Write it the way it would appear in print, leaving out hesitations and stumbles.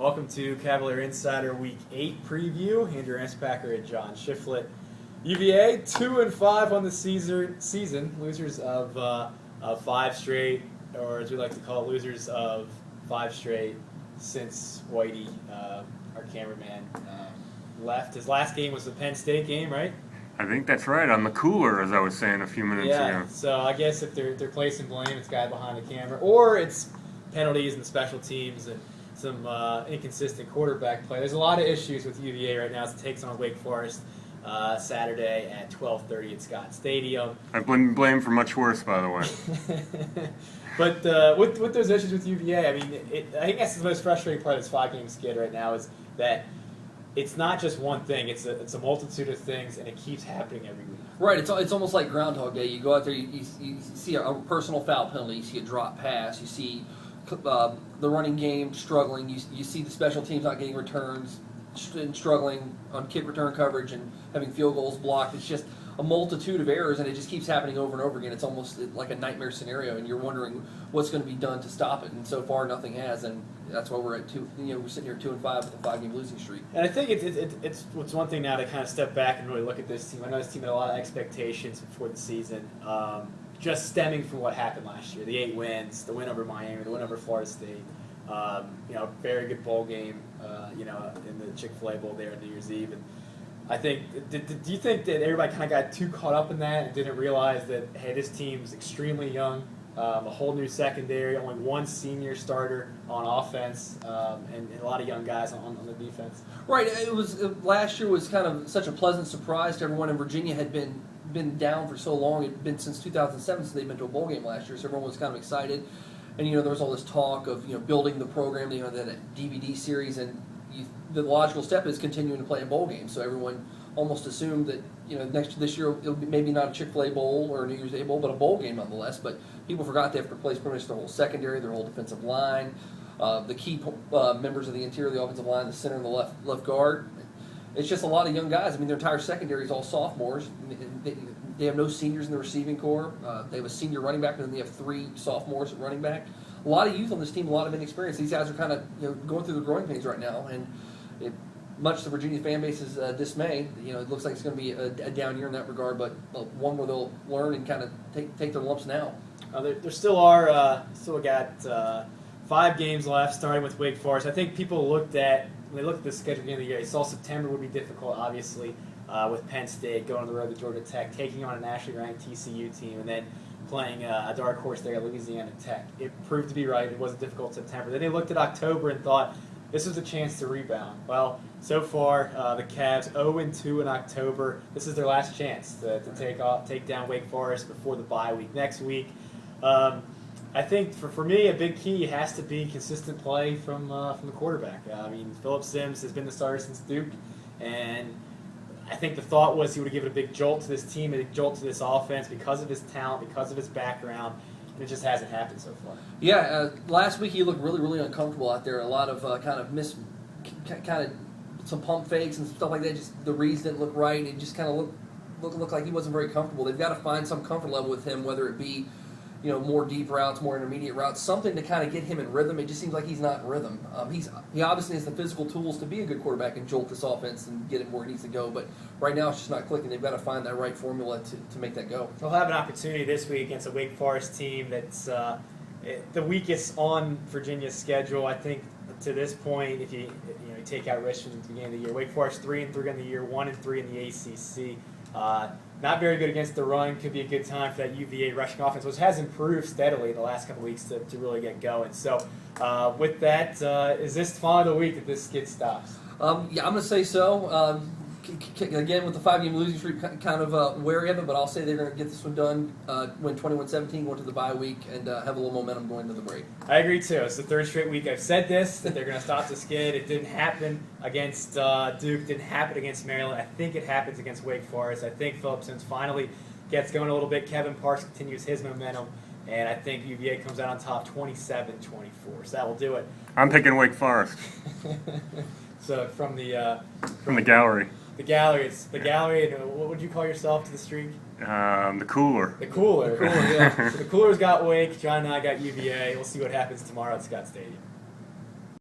Welcome to Cavalier Insider Week 8 preview. Andrew Ramspacher and John Shifflett. UVA 2-5 on the season. Losers of 5 straight, or as we like to call it, losers of 5 straight since Whitey, our cameraman, left. His last game was the Penn State game, right? I think that's right, on the cooler, as I was saying a few minutes ago. So I guess if they're placing blame, it's guy behind the camera, or it's penalties and special teams and some inconsistent quarterback play. There's a lot of issues with UVA right now as it takes on Wake Forest Saturday at 12:30 at Scott Stadium. I've been blamed for much worse, by the way. But with those issues with UVA, I mean, I think that's the most frustrating part of this 5-game skid right now is that it's not just one thing. It's a multitude of things, and it keeps happening every week. Right. It's almost like Groundhog Day. You go out there, you see a personal foul penalty, you see a drop pass, you see the running game struggling, you see the special teams not getting returns and struggling on kick return coverage and having field goals blocked. It's just a multitude of errors, and it just keeps happening over and over again. It's almost like a nightmare scenario, and you're wondering what's going to be done to stop it. And so far, nothing has, and that's why we're at we're sitting here 2-5 with a 5-game losing streak. And I think it's one thing now to kind of step back and really look at this team. I know this team had a lot of expectations before the season, just stemming from what happened last year. The 8 wins, the win over Miami, the win over Florida State. Very good bowl game, in the Chick-fil-A Bowl there on New Year's Eve. And I think, do you think that everybody kind of got too caught up in that and didn't realize that, hey, this team's extremely young, a whole new secondary, only one senior starter on offense, and a lot of young guys on the defense? Right. Last year was kind of such a pleasant surprise to everyone, and Virginia had been down for so long. It had been since 2007 since they'd been to a bowl game last year, so everyone was kind of excited. And, there was all this talk of, building the program, that DVD series, and the logical step is continuing to play a bowl game. So everyone almost assumed that, this year it'll be maybe not a Chick-fil-A Bowl or a New Year's Day Bowl, but a bowl game nonetheless. But people forgot they have to replace pretty much their whole secondary, their whole defensive line, the key members of the interior of the offensive line, the center and the left guard. It's just a lot of young guys. I mean, their entire secondary is all sophomores. They have no seniors in the receiving corps. They have a senior running back, and then they have 3 sophomores at running back. A lot of youth on this team, a lot of inexperience. These guys are kind of going through the growing pains right now, and much to Virginia fan base's dismay, it looks like it's going to be a down year in that regard, but one where they'll learn and kind of take their lumps now. There still are still got 5 games left, starting with Wake Forest. I think people when they looked at the schedule at the end of the year, they saw September would be difficult, obviously, with Penn State, going on the road to Georgia Tech, taking on a nationally ranked TCU team, and then playing a dark horse there at Louisiana Tech. It proved to be right. It was a difficult September. Then they looked at October and thought, this was a chance to rebound. Well, so far, the Cavs 0-2 in October. This is their last chance to take down Wake Forest before the bye week next week. I think for me, a big key has to be consistent play from the quarterback. Phillip Sims has been the starter since Duke, and I think the thought was he would give it a big jolt to this team, a big jolt to this offense because of his talent, because of his background, and it just hasn't happened so far. Yeah, last week he looked really, really uncomfortable out there. A lot of some pump fakes and stuff like that. Just the reads didn't look right. It just kind of looked like he wasn't very comfortable. They've got to find some comfort level with him, whether it be more deep routes, more intermediate routes, something to kind of get him in rhythm. It just seems like he's not in rhythm. He obviously has the physical tools to be a good quarterback and jolt this offense and get him where it needs to go, but right now it's just not clicking. They've got to find that right formula to make that go. They'll have an opportunity this week against a Wake Forest team that's the weakest on Virginia's schedule. I think to this point, if you take out Richmond at the beginning of the year, Wake Forest 3-3 in the year, 1-3 in the ACC. Not very good against the run. Could be a good time for that UVA rushing offense, which has improved steadily in the last couple of weeks to really get going. So with that, is this finally the week that this skid stops? I'm going to say so. Again, with the 5-game losing streak, kind of wary of it, but I'll say they're going to get this one done, win 21-17, go into the bye week, and have a little momentum going into the break. I agree, too. It's the 3rd straight week I've said this, that they're going to stop the skid. It didn't happen against Duke, didn't happen against Maryland. I think it happens against Wake Forest. I think Phillip Sims finally gets going a little bit. Kevin Parks continues his momentum, and I think UVA comes out on top 27-24. So that will do it. I'm picking Wake Forest. So from the gallery. The gallery, and what would you call yourself to the streak? The cooler. The cooler, yeah. So the cooler's got Wake, John and I got UVA. We'll see what happens tomorrow at Scott Stadium.